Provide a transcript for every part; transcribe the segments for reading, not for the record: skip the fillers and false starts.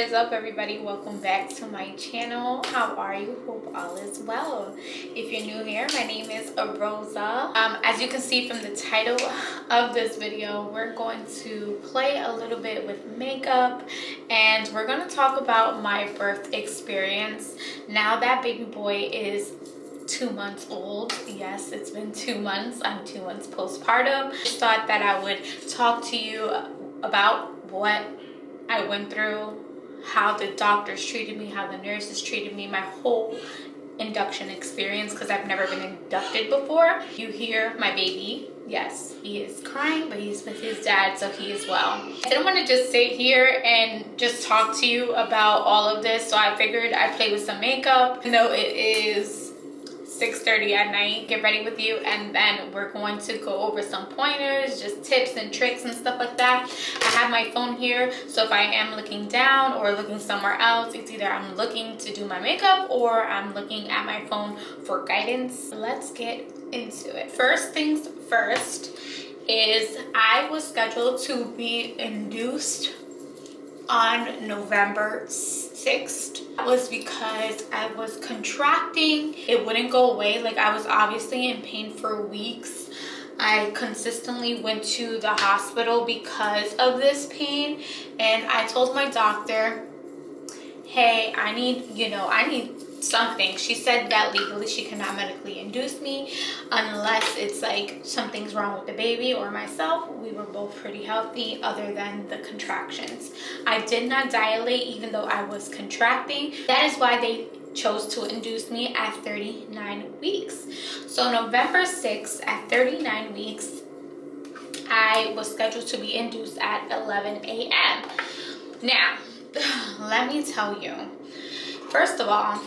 is up, everybody? Welcome back to my channel. How are you? Hope all is well. If you're new here, my name is Rosa. As you can see from the title of this video, we're going to play a little bit with makeup and we're going to talk about my birth experience. Now that baby boy is 2 months old. Yes, it's been 2 months. I'm 2 months postpartum. Just thought that I would talk to you about what I went through, how the doctors treated me, how the nurses treated me, my whole induction experience, because I've never been inducted before. You hear my baby. Yes, he is crying, but he's with his dad, so he is well. I didn't want to just sit here and just talk to you about all of this, so I figured I'd play with some makeup. You know, it is 6:30 at night, get ready with you, and then we're going to go over some pointers, just tips and tricks and stuff like that. I have my phone here, so if I am looking down or looking somewhere else, it's either I'm looking to do my makeup or I'm looking at my phone for guidance. Let's get into it. First things first is I was scheduled to be induced on November 6th. That was because I was contracting. It wouldn't go away. Like, I was obviously in pain for weeks. I consistently went to the hospital because of this pain, and I told my doctor, hey, I need something. She said that legally she cannot medically induce me unless it's like something's wrong with the baby or myself. We were both pretty healthy other than the contractions. I did not dilate even though I was contracting. That is why they chose to induce me at 39 weeks. So November 6th at 39 weeks, I was scheduled to be induced at 11 a.m. Now, let me tell you, first of all,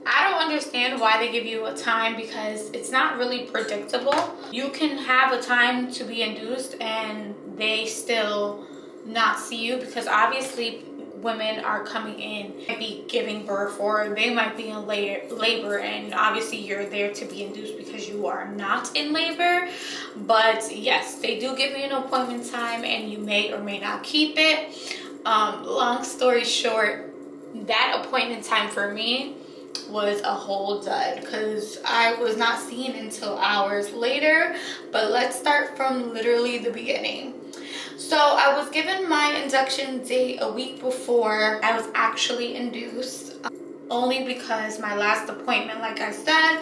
I don't understand why they give you a time, because it's not really predictable. You can have a time to be induced and they still not see you, because obviously women are coming in, might be giving birth, or they might be in labor, and obviously you're there to be induced because you are not in labor. But yes, they do give you an appointment time and you may or may not keep it. Long story short, that appointment time for me was a whole dud because I was not seen until hours later. But let's start from literally the beginning. So I was given my induction date a week before I was actually induced, only because my last appointment, like I said,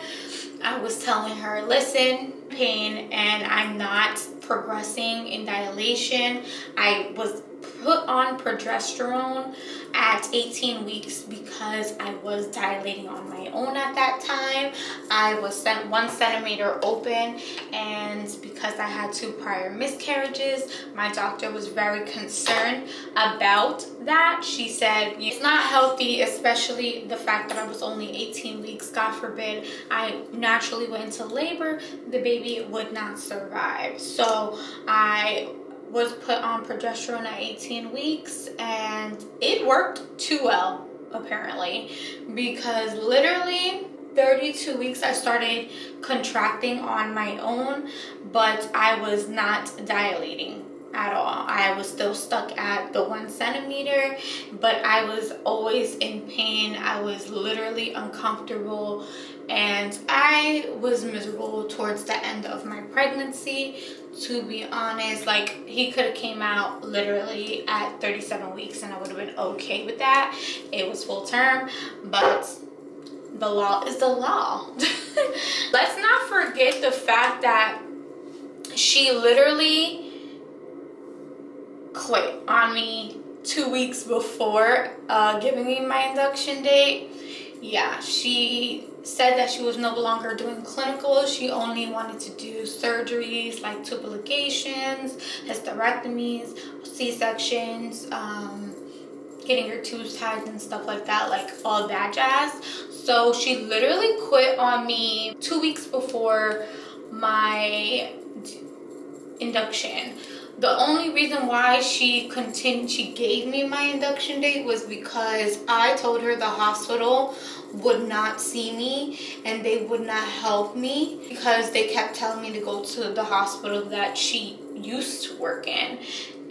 I was telling her, listen, pain, and I'm not progressing in dilation. I was put on progesterone at 18 weeks because I was dilating on my own at that time. I was sent 1 centimeter open, and because I had 2 prior miscarriages, my doctor was very concerned about that. She said it's not healthy, especially the fact that I was only 18 weeks. God forbid I naturally went into labor, the baby would not survive. So I was put on progesterone at 18 weeks, and it worked too well, apparently, because literally 32 weeks I started contracting on my own, but I was not dilating at all. I was still stuck at the 1 centimeter, but I was always in pain. I was literally uncomfortable, and I was miserable towards the end of my pregnancy, to be honest. Like, he could have came out literally at 37 weeks and I would have been okay with that. It was full term, but the law is the law. Let's not forget the fact that she literally quit on me 2 weeks before giving me my induction date. Yeah, she said that she was no longer doing clinicals. She only wanted to do surgeries like tube ligations, hysterectomies, C-sections, getting your tubes tied and stuff like that, like all that jazz. So she literally quit on me 2 weeks before my induction. The only reason why she gave me my induction date was because I told her the hospital would not see me and they would not help me, because they kept telling me to go to the hospital that she used to work in.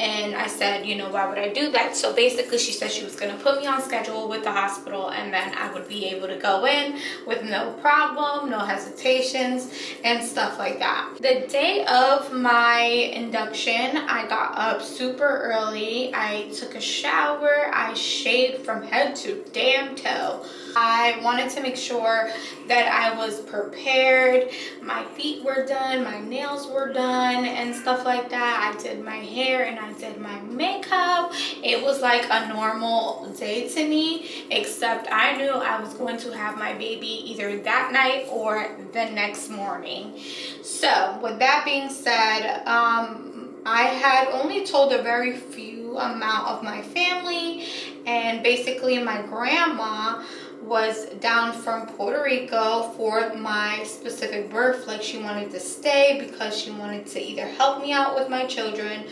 And I said, you know, why would I do that? So basically she said she was going to put me on schedule with the hospital, and then I would be able to go in with no problem, no hesitations and stuff like that. The day of my induction, I got up super early. I took a shower. I shaved from head to damn toe. I wanted to make sure that I was prepared. My feet were done, my nails were done and stuff like that. I did my hair and I did my makeup. It was like a normal day to me, except I knew I was going to have my baby either that night or the next morning. So with that being said, I had only told a very few amount of my family, and basically my grandma was down from Puerto Rico for my specific birth. Like, she wanted to stay because she wanted to either help me out with my children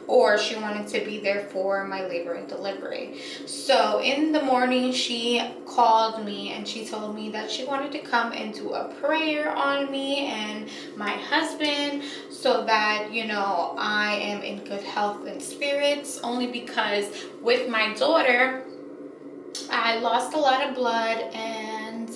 or she wanted to be there for my labor and delivery. So in the morning she called me and she told me that she wanted to come and do a prayer on me and my husband, so that, you know, I am in good health and spirits, only because with my daughter I lost a lot of blood and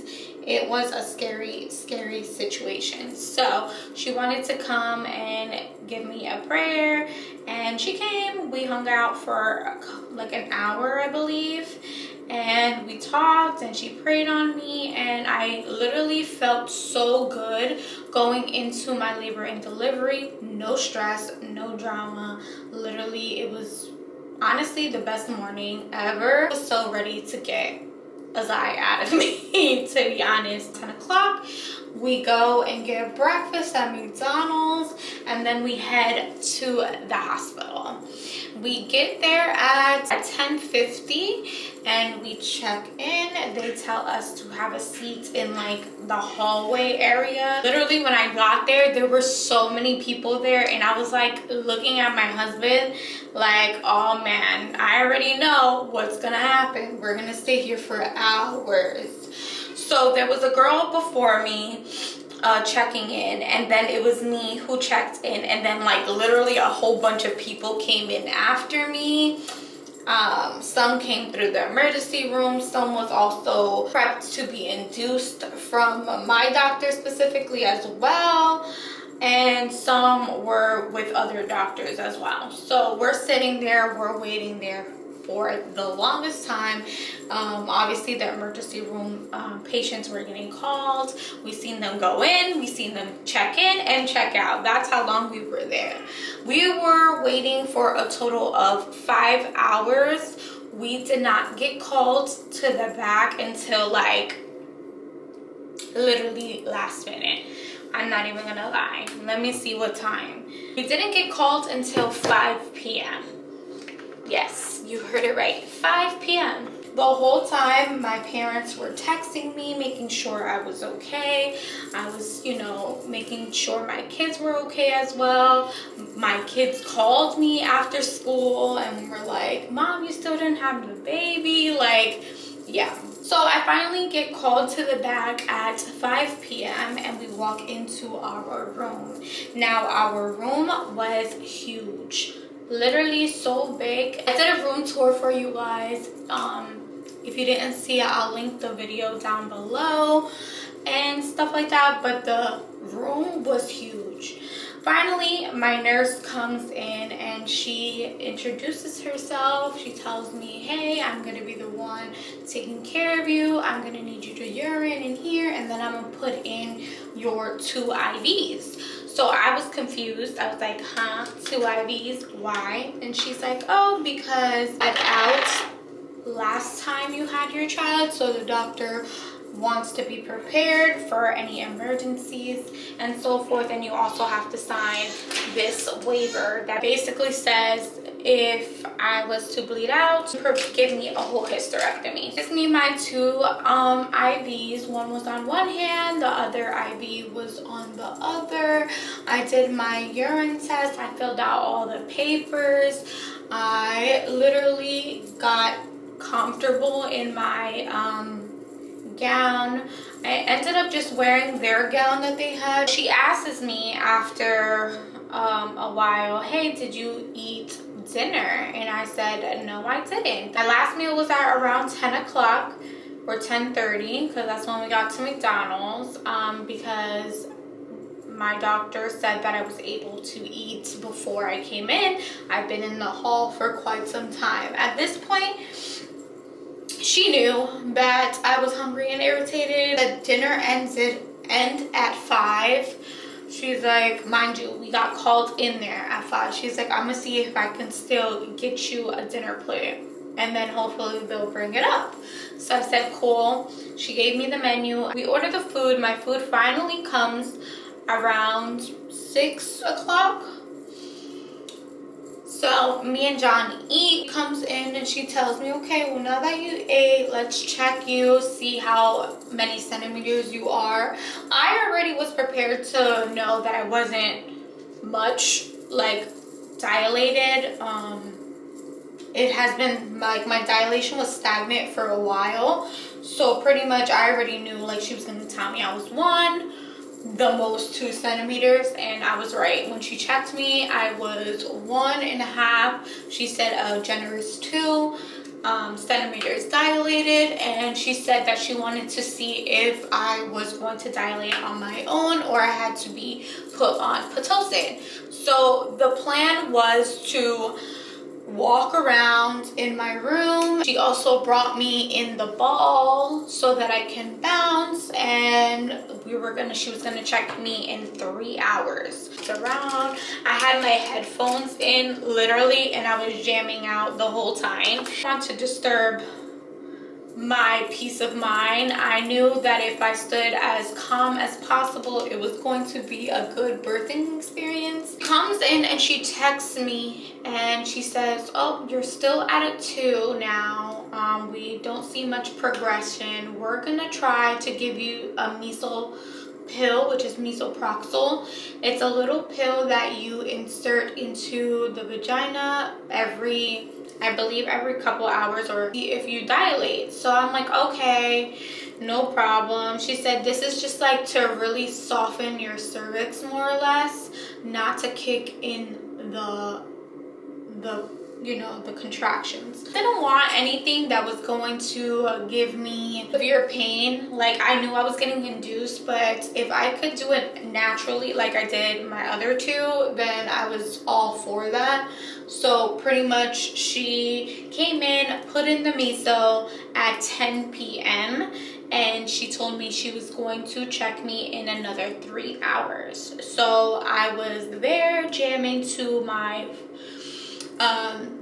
it was a scary situation. So she wanted to come and give me a prayer, and she came. We hung out for like an hour, I believe, and we talked and she prayed on me, and I literally felt so good going into my labor and delivery. No stress, no drama. Literally, it was honestly the best morning ever. I was so ready to get Azai out of me, to be honest. 10 o'clock, we go and get breakfast at McDonald's, and then we head to the hospital. We get there at 10:50 and we check in. They tell us to have a seat in like the hallway area. Literally, when I got there, there were so many people there, and I was like looking at my husband like, oh man, I already know what's gonna happen. We're gonna stay here for hours. So there was a girl before me checking in, and then it was me who checked in, and then like literally a whole bunch of people came in after me. Some came through the emergency room. Some was also prepped to be induced from my doctor specifically as well, and some were with other doctors as well. So we're sitting there, we're waiting there for the longest time. Obviously the emergency room patients were getting called. We seen them go in, we seen them check in and check out. That's how long we were there. We were waiting for a total of 5 hours. We did not get called to the back until like literally last minute. I'm not even gonna lie. Let me see what time. We didn't get called until 5 p.m. Yes, you heard it right, 5 p.m. The whole time my parents were texting me, making sure I was okay. I was, you know, making sure my kids were okay as well. My kids called me after school and were like, Mom, you still didn't have the baby? Like, yeah. So I finally get called to the back at 5 p.m. and we walk into our room. Now our room was huge. Literally so big. I did a room tour for you guys. If you didn't see it, I'll link the video down below and stuff like that, but the room was huge. Finally, my nurse comes in and she introduces herself. She tells me, hey, I'm gonna be the one taking care of you. I'm gonna need you to urine in here, and then I'm gonna put in your 2 IVs. So I was confused. I was like, huh, 2 IVs, why? And she's like, oh, because out last time you had your child, so the doctor wants to be prepared for any emergencies and so forth. And you also have to sign this waiver that basically says if I was to bleed out, give me a whole hysterectomy. Gives me my 2 IVs. One was on one hand, the other IV was on the other. I did my urine test. I filled out all the papers. I literally got comfortable in my gown. I ended up just wearing their gown that they had. She asks me after a while, hey, did you eat dinner? And I said, no, I didn't. My last meal was at around 10 o'clock or 10:30, because that's when we got to McDonald's, because my doctor said that I was able to eat before I came in. I've been in the hall for quite some time. At this point, she knew that I was hungry and irritated. The dinner end at 5. She's like, mind you, we got called in there at 5. She's like, I'm gonna see if I can still get you a dinner plate, and then hopefully they'll bring it up. So I said, cool. She gave me the menu. We ordered the food. My food finally comes around 6 o'clock. So me and John eat. Comes in and she tells me, okay, well, now that you ate, let's check you, see how many centimeters you are. I already was prepared to know that I wasn't much like dilated. It has been like my dilation was stagnant for a while, so pretty much I already knew like she was gonna tell me I was 1, the most 2 centimeters, and I was right. When she checked me, I was 1.5. She said a generous 2 centimeters dilated, and she said that she wanted to see if I was going to dilate on my own or I had to be put on Pitocin. So the plan was to walk around in my room. She also brought me in the ball so that I can bounce, and she was gonna check me in 3 hours. Around, I had my headphones in literally, and I was jamming out the whole time. I want to disturb my peace of mind. I knew that if I stood as calm as possible, it was going to be a good birthing experience. Comes in and she texts me and she says, oh, you're still at a 2 now. We don't see much progression. We're gonna try to give you a meso pill, which is misoproxol. It's a little pill that you insert into the vagina I believe every couple hours, or if you dilate. So I'm like, okay, no problem. She said this is just like to really soften your cervix more or less, not to kick in the contractions. I didn't want anything that was going to give me severe pain. Like, I knew I was getting induced, but if I could do it naturally like I did my other 2, then I was all for that. So pretty much she came in, put in the meso at 10 p.m. and she told me she was going to check me in another 3 hours. So I was there jamming to my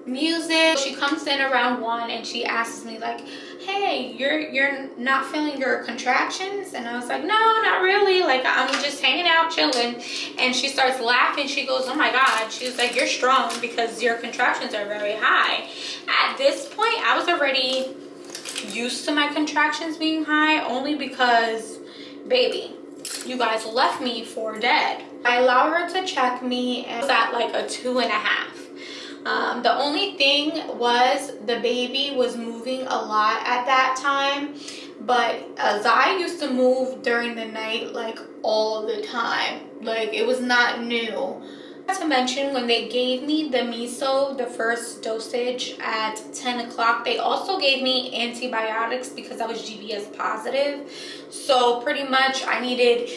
music. She comes in around 1 and she asks me like, hey, you're not feeling your contractions? And I was like, no, not really, like I'm just hanging out chilling. And she starts laughing. She goes, oh my god, she was like, you're strong because your contractions are very high. At this point I was already used to my contractions being high, only because baby, you guys left me for dead. I allowed her to check me and I was at like a 2.5. The only thing was the baby was moving a lot at that time, but Azai used to move during the night like all the time. Like, it was not new. Not to mention, when they gave me the meso, the first dosage at 10 o'clock, they also gave me antibiotics because I was GBS positive. So pretty much I needed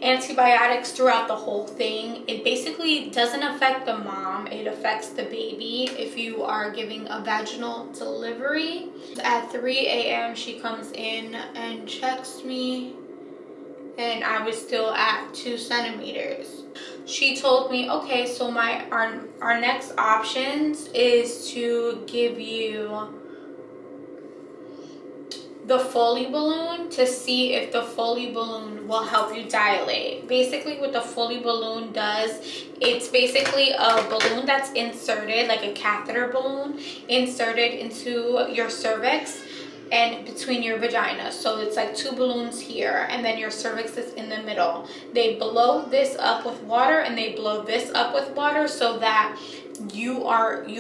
antibiotics throughout the whole thing. It basically doesn't affect the mom, it affects the baby if you are giving a vaginal delivery. At 3 a.m. she comes in and checks me, and I was still at 2 centimeters. She told me, okay, so our next options is to give you the Foley balloon to see if the Foley balloon will help you dilate. Basically what the Foley balloon does, it's basically a balloon that's inserted, like a catheter balloon, inserted into your cervix and between your vagina. So it's like 2 balloons here, and then your cervix is in the middle. They blow this up with water and they blow this up with water so that you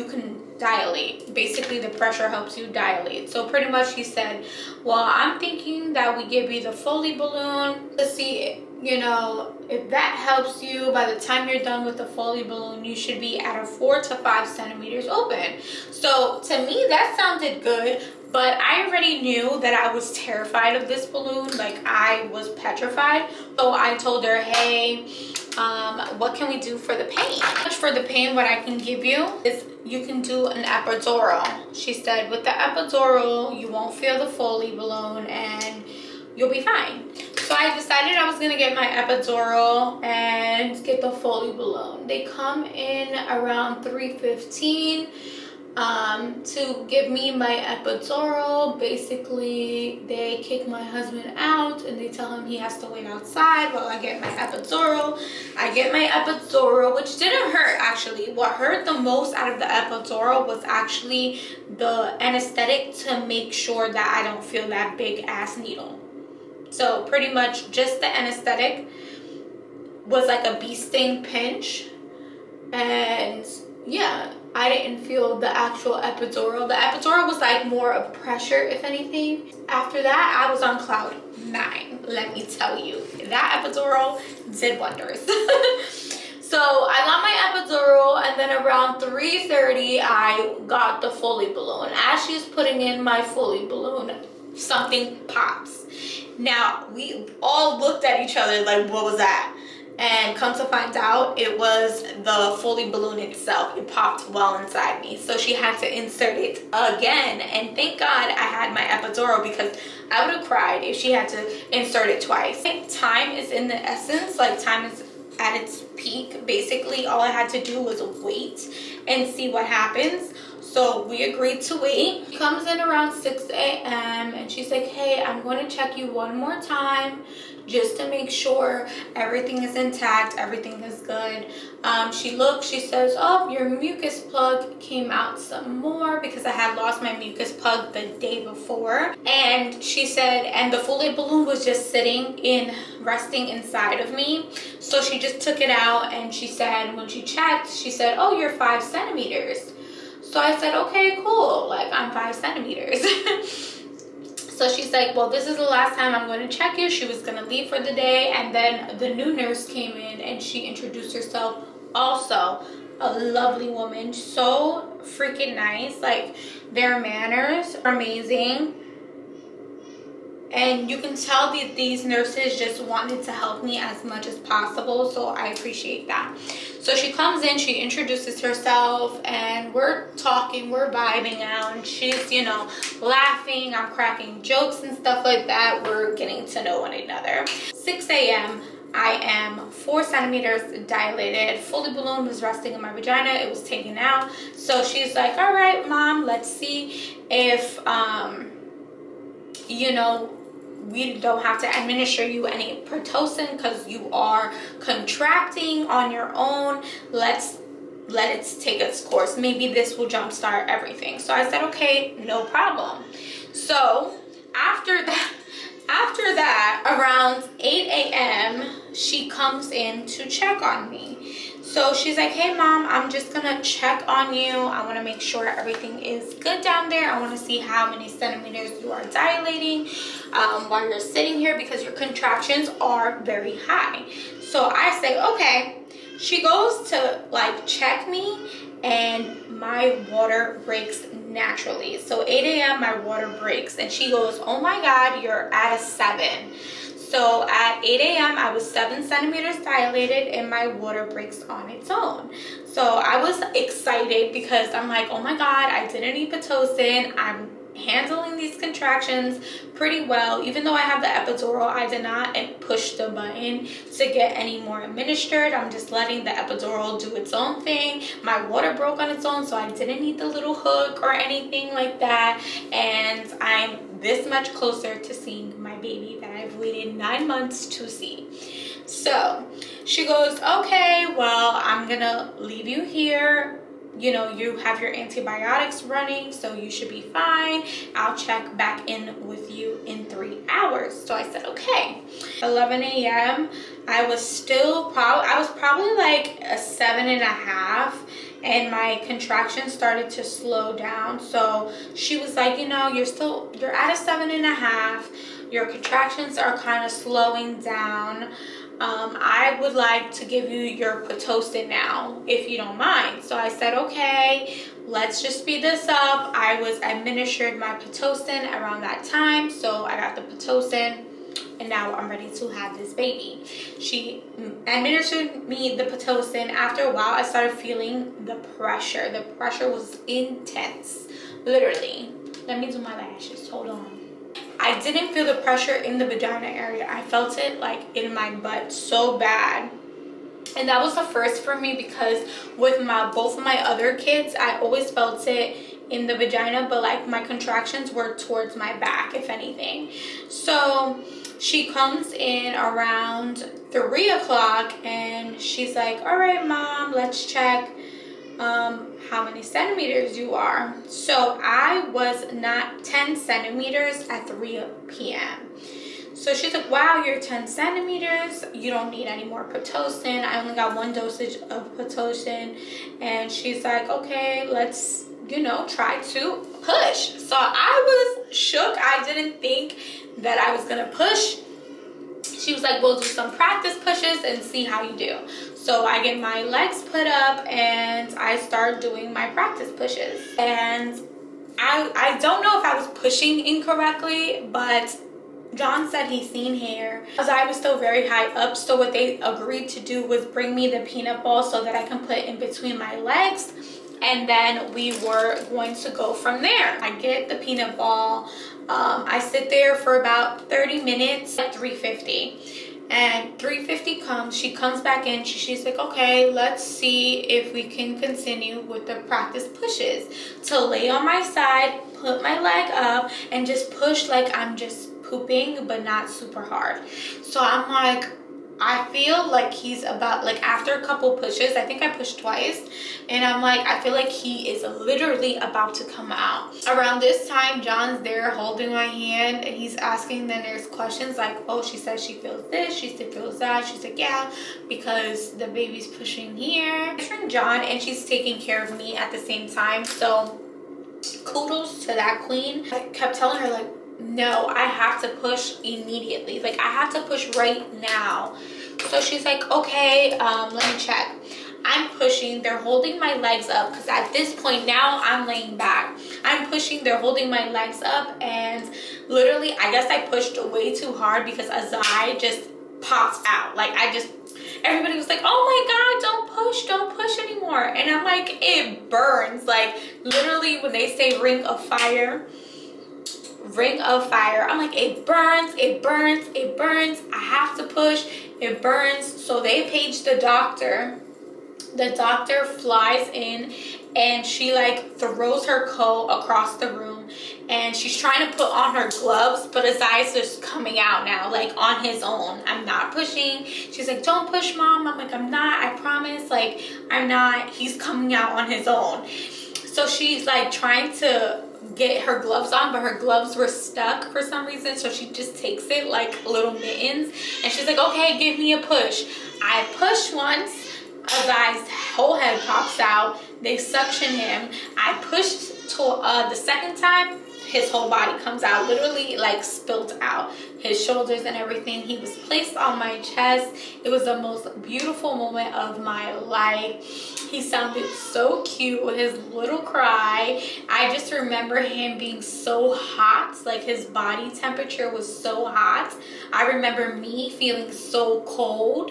can dilate. Basically the pressure helps you dilate. So pretty much he said, well, I'm thinking that we give you the Foley balloon to see you know, if that helps you, by the time you're done with the Foley balloon, you should be at a 4 to 5 centimeters open. So to me, that sounded good, but I already knew that I was terrified of this balloon. Like, I was petrified. So I told her, hey, what can we do for the pain? For the pain, what I can give you is you can do an epidural. She said with the epidural, you won't feel the Foley balloon and you'll be fine. So I decided I was gonna get my epidural and get the Foley balloon. They come in around 3:15 to give me my epidural. Basically, they kick my husband out and they tell him he has to wait outside while I get my epidural. I get my epidural, which didn't hurt actually. What hurt the most out of the epidural was actually the anesthetic to make sure that I don't feel that big ass needle. So pretty much just the anesthetic was like a bee sting pinch, and yeah, I didn't feel the actual epidural. The epidural was like more of pressure, if anything. After that, I was on cloud 9, let me tell you. That epidural did wonders. So I got my epidural, and then around 3:30, I got the Foley balloon. As she's putting in my Foley balloon, something pops. Now, we all looked at each other like, what was that? And come to find out, it was the Foley balloon itself. It popped well inside me. So she had to insert it again. And thank God I had my epidural, because I would have cried if she had to insert it twice. Time is in the essence, like time is at its peak. Basically, all I had to do was wait and see what happens. So we agreed to wait. She comes in around 6 a.m. and she's like, hey, I'm going to check you one more time just to make sure everything is intact, everything is good. She looks, she says, oh, your mucus plug came out some more, because I had lost my mucus plug the day before. And she said, and the Foley balloon was just resting inside of me. So she just took it out, and she said, when she checked, she said, oh, you're 5 centimeters. So I said, okay, cool, like I'm 5 centimeters. So she's like, well, this is the last time I'm going to check you. She was going to leave for the day, and then the new nurse came in and she introduced herself. Also a lovely woman, so freaking nice. Like, their manners are amazing, and you can tell that these nurses just wanted to help me as much as possible, so I appreciate that. So she comes in, she introduces herself, and we're talking, we're vibing out, and she's, you know, laughing, I'm cracking jokes and stuff like that. We're getting to know one another. 6 a.m. I am 4 centimeters dilated. Foley balloon was resting in my vagina. It was taken out. So she's like, all right, mom, let's see if, you know, we don't have to administer you any Pitocin because you are contracting on your own. Let it take its course. Maybe this will jumpstart everything. So I said, okay, no problem. So after that, around 8 a.m., she comes in to check on me. So she's like, hey mom, I'm just gonna check on you. I want to make sure everything is good down there. I want to see how many centimeters you are dilating while you're sitting here, because your contractions are very high. So I say, okay. She goes to like check me, and my water breaks naturally. So 8 a.m. my water breaks, and she goes, oh my God, you're at a 7. So at 8 a.m. I was 7 centimeters dilated, and my water breaks on its own. So I was excited because I'm like, oh my God, I didn't need Pitocin. I'm handling these contractions pretty well. Even though I have the epidural, I did not push the button to get any more administered. I'm just letting the epidural do its own thing. My water broke on its own, so I didn't need the little hook or anything like that. And I'm this much closer to seeing my baby that I've waited 9 months to see. So she goes, okay, well, I'm gonna leave you here. You know, you have your antibiotics running, so you should be fine. I'll check back in with you in 3 hours. So I said, okay. 11 a.m. I was probably like a 7.5, and my contractions started to slow down. So she was like, you know, you're at a 7.5. Your contractions are kind of slowing down. I would like to give you your Pitocin now, if you don't mind. So I said, okay, let's just speed this up. I was administered my Pitocin around that time, so I got the Pitocin, and now I'm ready to have this baby. She administered me the Pitocin. After a while, I started feeling the pressure. The pressure was intense, literally. Let me do my lashes, hold on. I didn't feel the pressure in the vagina area. I felt it like in my butt so bad. And that was the first for me, because with both of my other kids, I always felt it in the vagina, but like my contractions were towards my back, if anything. So she comes in around 3 o'clock and she's like, all right, Mom, let's check how many centimeters you are. So I was not 10 centimeters at 3 p.m. So she's like, wow, you're 10 centimeters. You don't need any more Pitocin. I only got 1 dosage of Pitocin. And she's like, okay, let's, try to push. So I was shook. I didn't think that I was going to push. She was like, we'll do some practice pushes and see how you do. So I get my legs put up and I start doing my practice pushes. And I don't know if I was pushing incorrectly, but John said he's seen hair. Azai was still very high up, so what they agreed to do was bring me the peanut ball so that I can put in between my legs, and then we were going to go from there. I get the peanut ball. I sit there for about 30 minutes at 3:50. And 3:50 comes, she comes back in, she's like, okay, let's see if we can continue with the practice pushes. So lay on my side, put my leg up, and just push like I'm just pooping, but not super hard. So I'm like, I feel like he's about, like after a couple pushes, I think I pushed twice, and I'm like, I feel like he is literally about to come out. Around this time, John's there holding my hand, and he's asking the nurse questions like, oh, she says she feels this, she feels that. She's like, yeah, because the baby's pushing here. It's from John, and she's taking care of me at the same time. So kudos to that queen. I kept telling her like, no, I have to push immediately. Like, I have to push right now. So she's like, okay, let me check. I'm pushing. They're holding my legs up, because at this point now I'm laying back. I'm pushing. They're holding my legs up, and literally, I guess I pushed way too hard because Azai just popped out. Like, everybody was like, oh my God, don't push anymore. And I'm like, it burns. Like, literally, when they say ring of fire, I'm like, it burns. I have to push. It burns. So they page the doctor. The doctor flies in, and she like throws her coat across the room, and she's trying to put on her gloves, but Azai's just coming out now, like on his own. I'm not pushing. She's like, don't push, Mom. I'm like, I'm not, I promise. Like, I'm not. He's coming out on his own. So she's like trying to get her gloves on, but her gloves were stuck for some reason, so she just takes it like little mittens, and she's like, okay, give me a push. I push once, Azai's whole head pops out, they suction him. I pushed to the second time, his whole body comes out, literally like spilt out, his shoulders and everything. He was placed on my chest. It was the most beautiful moment of my life. He sounded so cute with his little cry. I just remember him being so hot, like his body temperature was so hot. I remember me feeling so cold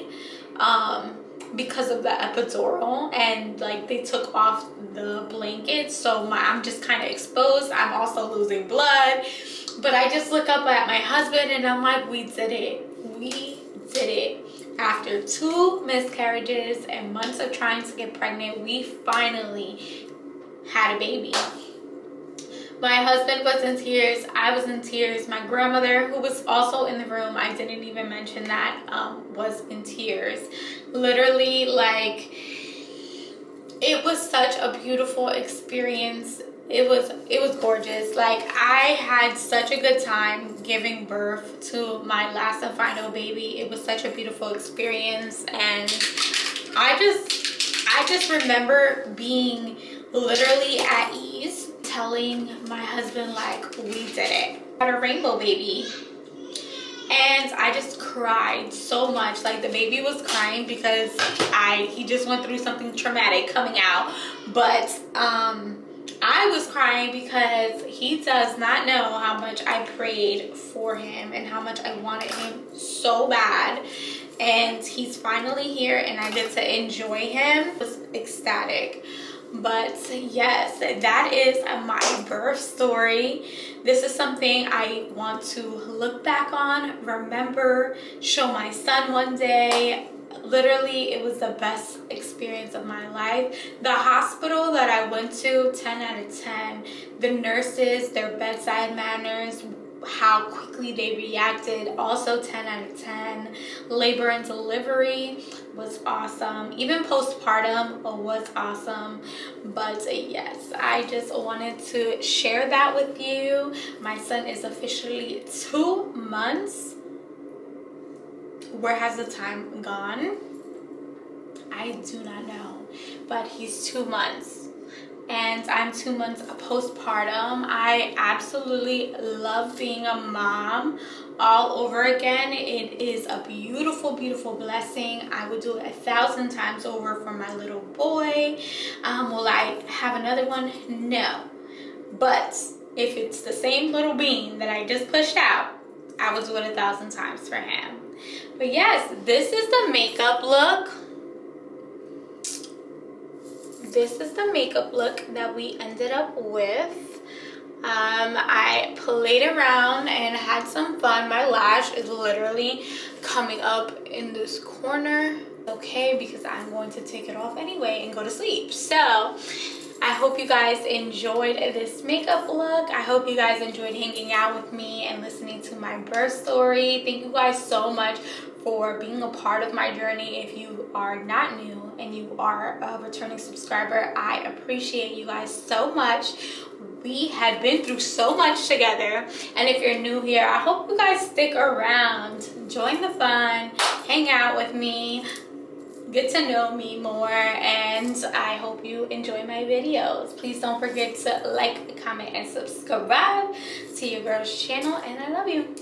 because of the epidural, and like they took off the blanket, so I'm just kind of exposed. I'm also losing blood, but I just look up at my husband and I'm like, we did it. After 2 miscarriages and months of trying to get pregnant, we finally had a baby. My husband was in tears. I was in tears. My grandmother, who was also in the room, I didn't even mention that, was in tears. Literally, like, it was such a beautiful experience. It was gorgeous. Like, I had such a good time giving birth to my last and final baby. It was such a beautiful experience, and I just remember being literally at ease, telling my husband like, we did it. I had a rainbow baby, and I just cried so much. Like, the baby was crying because he just went through something traumatic coming out. But I was crying because he does not know how much I prayed for him and how much I wanted him so bad. And he's finally here and I get to enjoy him. I was ecstatic. But yes, that is my birth story. This is something I want to look back on, remember, show my son one day. Literally, it was the best experience of my life. The hospital that I went to, 10 out of 10. The nurses, their bedside manners, how quickly they reacted, also 10 out of 10. Labor and delivery was awesome. Even postpartum was awesome. But yes, I just wanted to share that with you. My son is officially 2 months. Where has the time gone? I do not know, but he's 2 months. And I'm 2 months postpartum. I absolutely love being a mom all over again. It is a beautiful, beautiful blessing. I would do it 1,000 times over for my little boy. Will I have another one? No. But if it's the same little bean that I just pushed out, I would do it 1,000 times for him. But yes, this is the makeup look. This is the makeup look that we ended up with. I played around and had some fun. My lash is literally coming up in this corner. Okay, because I'm going to take it off anyway and go to sleep. So I hope you guys enjoyed this makeup look. I hope you guys enjoyed hanging out with me and listening to my birth story. Thank you guys so much for being a part of my journey. If you are not new and you are a returning subscriber, I appreciate you guys so much. We had been through so much together. And if you're new here, I hope you guys stick around, join the fun, hang out with me, get to know me more, and I hope you enjoy my videos. Please don't forget to like, comment, and subscribe to your girl's channel, and I love you.